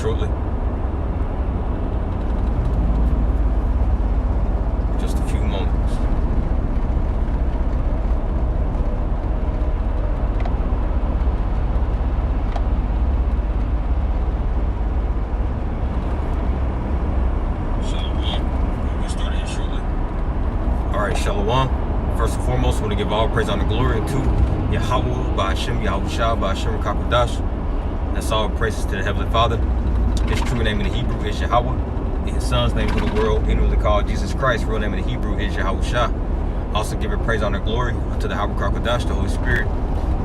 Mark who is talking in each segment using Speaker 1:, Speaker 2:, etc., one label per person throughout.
Speaker 1: shortly. Just a few moments. Shalom. First and foremost, I want to give all praise, honor, glory unto Yahweh, Ba'ashem, Yahushua, Ba'ashem, Kakadash. That's all praises to the Heavenly Father. His true name in the Hebrew is Yahweh. And his son's name in the world, inwardly called Jesus Christ. Real name in the Hebrew is Yahushua. Also give praise, honor, glory unto the Yahweh Kakadash, the Holy Spirit,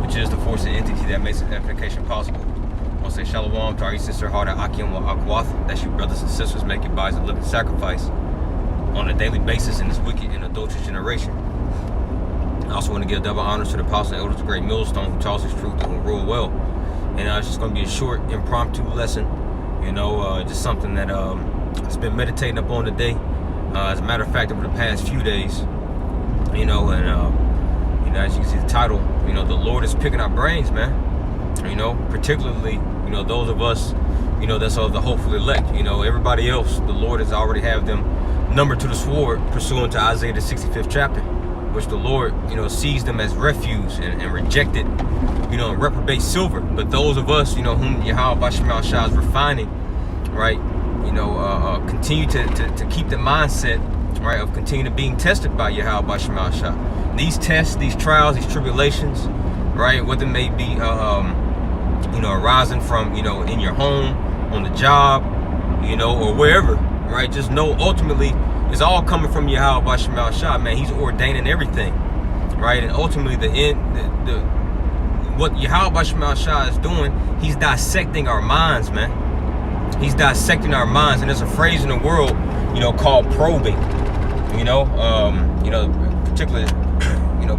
Speaker 1: which is the force and entity that makes edification possible. I want to say shalom to our sister, Harda Akim wa Akwath. That's you brothers and sisters making bodies a living sacrifice on a daily basis in this wicked and adulterous generation. I also want to give double honors to the apostles and elders of Great Millstone who taught us truth and who rule well. And it's just going to be a short, impromptu lesson. Just something that I've been meditating upon today. As a matter of fact, over the past few days, as you can see the title, the Lord is picking our brains, man. Particularly, those of us, that's of the hopeful elect. Everybody else, the Lord has already have them numbered to the sword, pursuant to Isaiah the 65th chapter, which the Lord, sees them as refuse and rejected, and reprobate silver. But those of us, whom Yahweh Bashim Shah is refining, right, continue to keep the mindset, right, of continuing being tested by Yahweh Bashim Shah. These tests, these trials, these tribulations, right, whether it may be, arising from, in your home, on the job, or wherever. Right, just know ultimately it's all coming from Yahweh Bashim Shah, man. He's ordaining everything, right? And ultimately, what Yahweh Bashim Shah is doing, he's dissecting our minds, man. He's dissecting our minds, and there's a phrase in the world, called probing.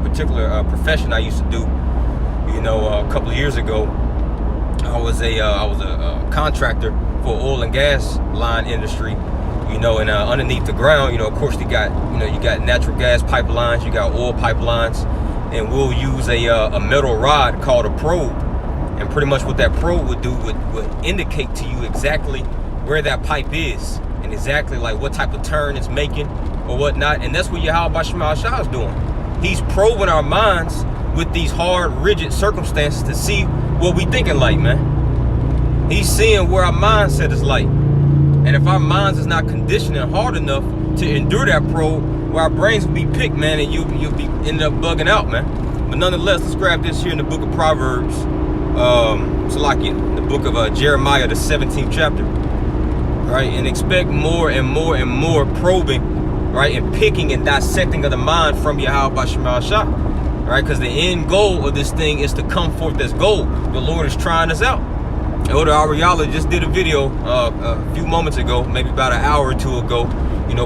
Speaker 1: Particular profession I used to do, a couple of years ago. I was a contractor for oil and gas line industry. And underneath the ground, of course, you got natural gas pipelines, you got oil pipelines, and we'll use a metal rod called a probe. And pretty much what that probe would do would indicate to you exactly where that pipe is and exactly like what type of turn it's making or whatnot. And that's what Yahweh Bashim Shah is doing. He's probing our minds with these hard, rigid circumstances to see what we thinking like, man. He's seeing where our mindset is like. And if our minds is not conditioned and hard enough to endure that probe, where our brains will be picked, man, and you'll be ending up bugging out, man. But nonetheless, let's grab this here in the book of Proverbs. The book of Jeremiah, the 17th chapter. Right? And expect more and more and more probing, right? And picking and dissecting of the mind from Yahweh Bashim Shah. Right? Because the end goal of this thing is to come forth as gold. The Lord is trying us out. Elder Ariala just did a video a few moments ago, maybe about an hour or two ago,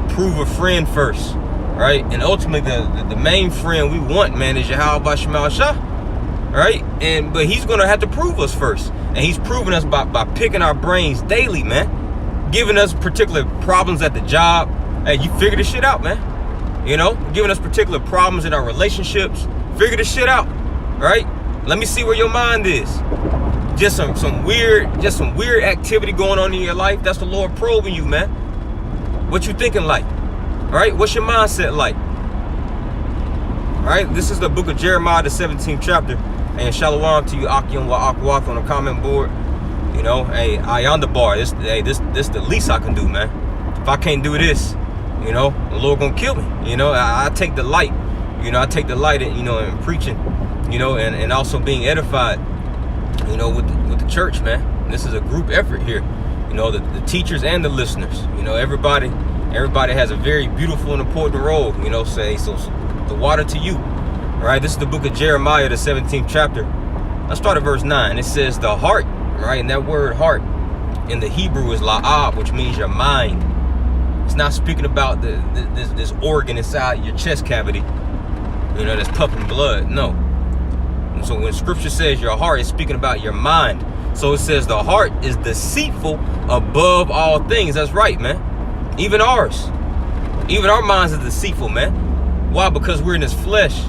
Speaker 1: prove a friend first, right? And ultimately the main friend we want, man, is Yahweh Bashim Shah, right? But he's going to have to prove us first. And he's proving us by picking our brains daily, man. Giving us particular problems at the job. Hey, you figure this shit out, man. Giving us particular problems in our relationships. Figure this shit out, right? Let me see where your mind is. Just some weird activity going on in your life. That's the Lord probing you, man. What you thinking like? All right, what's your mindset like? All right, this is the book of Jeremiah, the 17th chapter. And shalom to you, Akim wa Akwath, on the comment board. Hey, I on the bar. This the least I can do, man. If I can't do this, the Lord gonna kill me. I take the light. I take the light in, in preaching, and also being edified. With the church, man. This is a group effort here. The teachers and the listeners. Everybody has a very beautiful and important role. So the water to you. All right, this is the book of Jeremiah, the 17th chapter. Let's start at verse 9. It says the heart, right? And that word heart in the Hebrew is la'ab, which means your mind. It's not speaking about this organ inside your chest cavity, that's pumping blood. No. And so when scripture says your heart, it's speaking about your mind. So it says the heart is deceitful above all things. That's right, man. Even ours. Even our minds are deceitful, man. Why? Because we're in this flesh.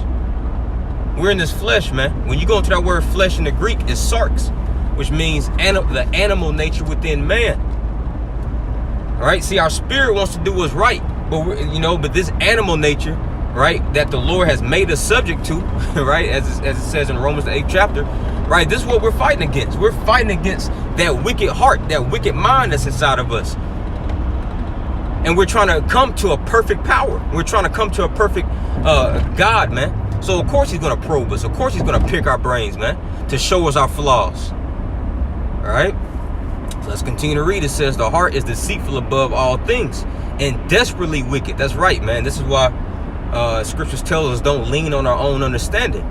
Speaker 1: We're in this flesh, man. When you go into that word flesh in the Greek, it's sarx. which means the animal nature within man. All right, see, our spirit wants to do what's right, but this animal nature, right, that the Lord has made us subject to, right, as it says in Romans the 8th chapter, right, this is what we're fighting against. We're fighting against that wicked heart, that wicked mind that's inside of us. And we're trying to come to a perfect power. We're trying to come to a perfect God, man. So of course he's going to probe us. Of course he's going to pick our brains, man, to show us our flaws. All right. So let's continue to read. It says the heart is deceitful above all things and desperately wicked. That's right, man. This is why scriptures tell us don't lean on our own understanding,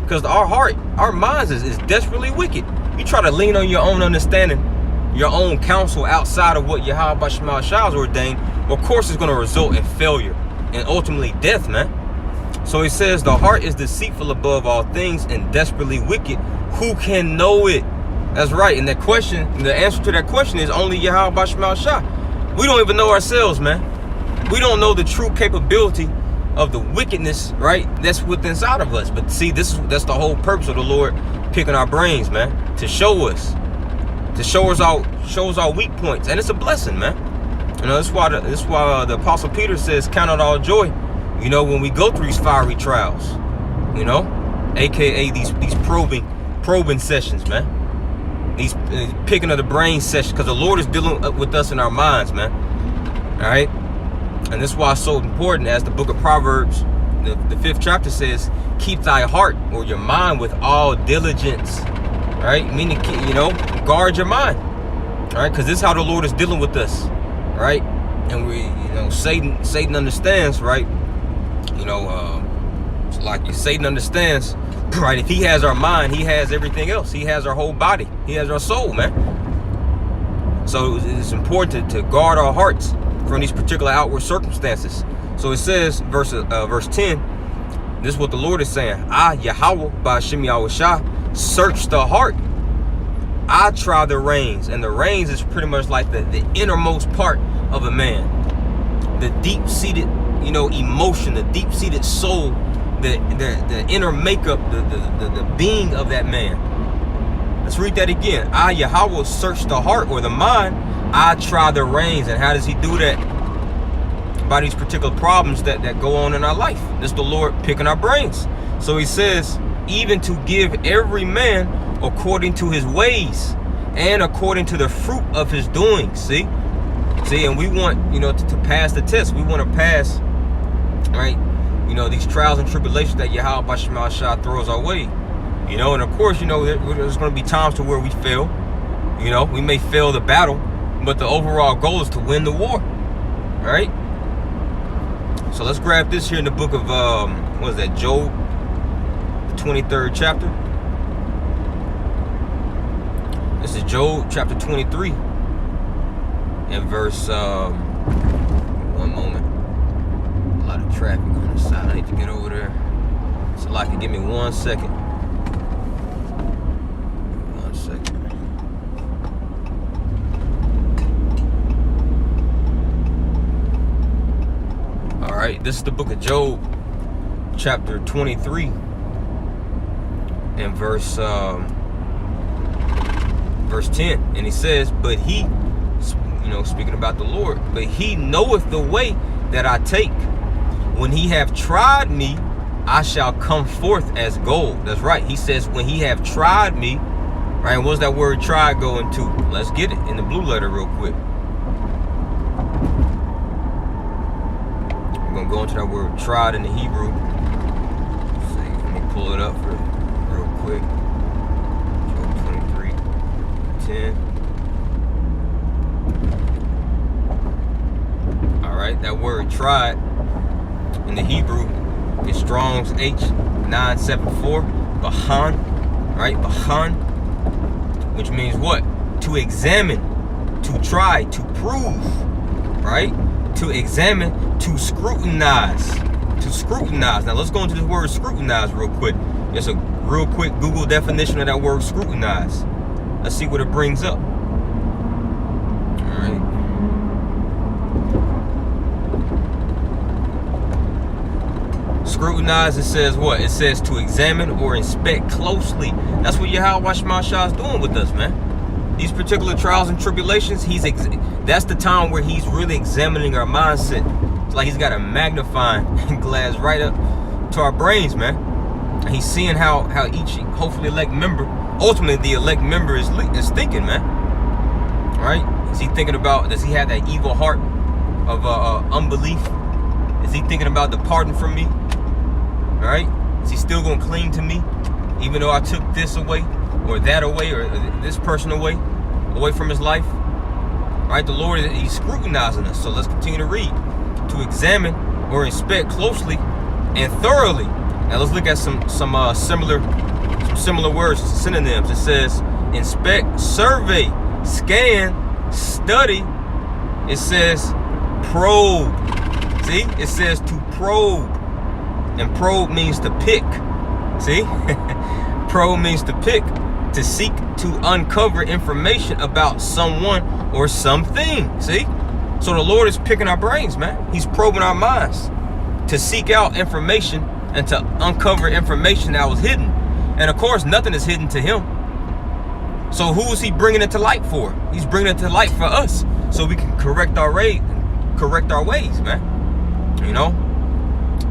Speaker 1: because our heart, our minds is desperately wicked. You try to lean on your own understanding, your own counsel outside of what Yahweh Shema Shah has ordained, of course it's going to result in failure and ultimately death, man. So he says the heart is deceitful above all things and desperately wicked. Who can know it? That's right. And that question, the answer to that question is only Yahweh Shema Shah. We don't even know ourselves, man. We don't know the true capability of the wickedness, right, that's within inside of us. But see, that's the whole purpose of the Lord picking our brains, man, to show us our weak points. And it's a blessing, man. You know, that's why the Apostle Peter says, count it all joy, you know, when we go through these fiery trials, you know, aka these probing sessions, man. These picking of the brain sessions, because the Lord is dealing with us in our minds, man. All right. And this is why it's so important, as the book of Proverbs, the 5th chapter says, keep thy heart or your mind with all diligence, right? Meaning, you know, guard your mind, all right? Because this is how the Lord is dealing with us, right? And Satan understands, right? You know, Satan understands, right? If he has our mind, he has everything else. He has our whole body. He has our soul, man. So it's important to guard our hearts from these particular outward circumstances. So it says, verse 10, this is what the Lord is saying. I, Yahweh, by Hashem Yahweh Shah, search the heart. I try the reins. And the reins is pretty much like the innermost part of a man. The deep-seated, you know, emotion, the deep-seated soul, the inner makeup, the being of that man. Let's read that again. I, Yahweh, search the heart or the mind. I try the reins. And how does he do that? By these particular problems that go on in our life. This is the Lord picking our brains. So he says, even to give every man according to his ways and according to the fruit of his doings. See, and we want, you know, to pass the test. We want to pass, right, you know, these trials and tribulations that Yahweh Shema Shah throws our way. You know, and of course, you know, there's going to be times to where we fail. You know, we may fail the battle, but the overall goal is to win the war. All right. So let's grab this here in the book of, what is that, Job, the 23rd chapter. This is Job chapter 23 and verse, one moment. A lot of traffic on this side. I need to get over there. So like, give me 1 second. 1 second. All right, this is the book of Job, chapter 23, and verse 10. And he says, but he, you know, speaking about the Lord, but he knoweth the way that I take. When he have tried me, I shall come forth as gold. That's right. He says, when he have tried me, right? What's that word try going to? Let's get it in the blue letter real quick. Gonna go into that word tried in the Hebrew. Let's see, let me pull it up real quick. Job 23:10. All right, that word tried in the Hebrew is Strong's H974, bahan, right? Bahan, which means what? To examine, to try, to prove, right? To examine, to scrutinize, Now let's go into this word scrutinize real quick. It's a real quick Google definition of that word scrutinize. Let's see what it brings up. All right. Scrutinize, it says what? It says to examine or inspect closely. That's what Yahweh Shema Shah is doing with us, man. These particular trials and tribulations, that's the time where he's really examining our mindset. It's like he's got a magnifying glass right up to our brains, man. And he's seeing how each hopefully elect member, ultimately the elect member is thinking, man. All right? Is he thinking about, does he have that evil heart of unbelief? Is he thinking about departing from me? All right? Is he still going to cling to me, even though I took this away, or that away, or this person away from his life? All right? The Lord, he's scrutinizing us. So let's continue to read. To examine or inspect closely and thoroughly. Now let's look at some similar words, synonyms. It says inspect, survey, scan, study. It says probe. See, it says to probe, and probe means to pick. See, probe means to pick, to seek to uncover information about someone or something. See, so the Lord is picking our brains, man. He's probing our minds to seek out information and to uncover information that was hidden. And of course, nothing is hidden to him. So who is he bringing it to light for? He's bringing it to light for us, so we can correct our ways, man. You know.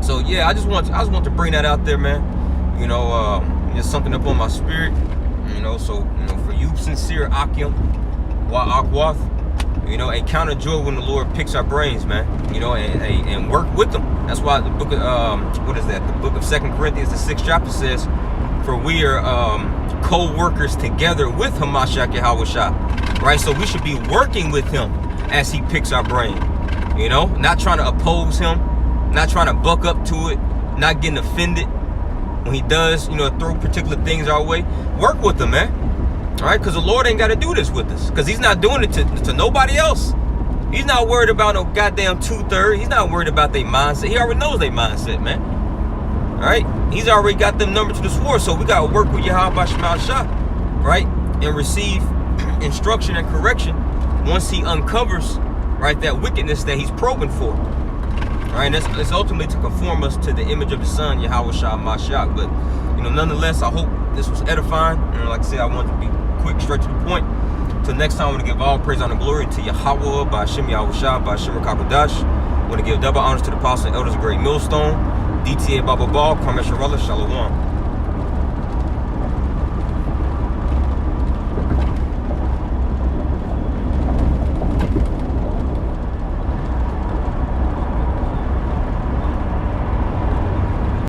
Speaker 1: So yeah, I just want to bring that out there, man. You know, there's something up on my spirit. You know, so for you, sincere Akim, Wa Akwath, you know, encounter joy when the Lord picks our brains, man. You know, and work with them. That's why the book of the book of 2 Corinthians, the 6th chapter says, for we are co-workers together with Hamashiach Yahweh Shah. Right? So we should be working with him as he picks our brain. You know, not trying to oppose him, not trying to buck up to it, not getting offended when he does, you know, throw particular things our way. Work with him, man. All right? Because the Lord ain't got to do this with us, because he's not doing it to nobody else. He's not worried about no goddamn 2/3. He's not worried about their mindset. He already knows their mindset, man. All right? He's already got them numbered to the sword, so we got to work with Yahweh Shema Shah, right? And receive instruction and correction once he uncovers, right, that wickedness that he's probing for. All right? And it's ultimately to conform us to the image of the Son, Yahweh Shah Mashiach. But, you know, nonetheless, I hope this was edifying. And like I said, I want to be quick, straight to the point. Till next time, I want to give all praise, honor, and glory to Yahweh, by Hashem Yahweh Shah, by Hashem Rakabadash. I want to give double honors to the apostles and elders of Great Millstone, DTA Baba Ball, Karmesh Shalom.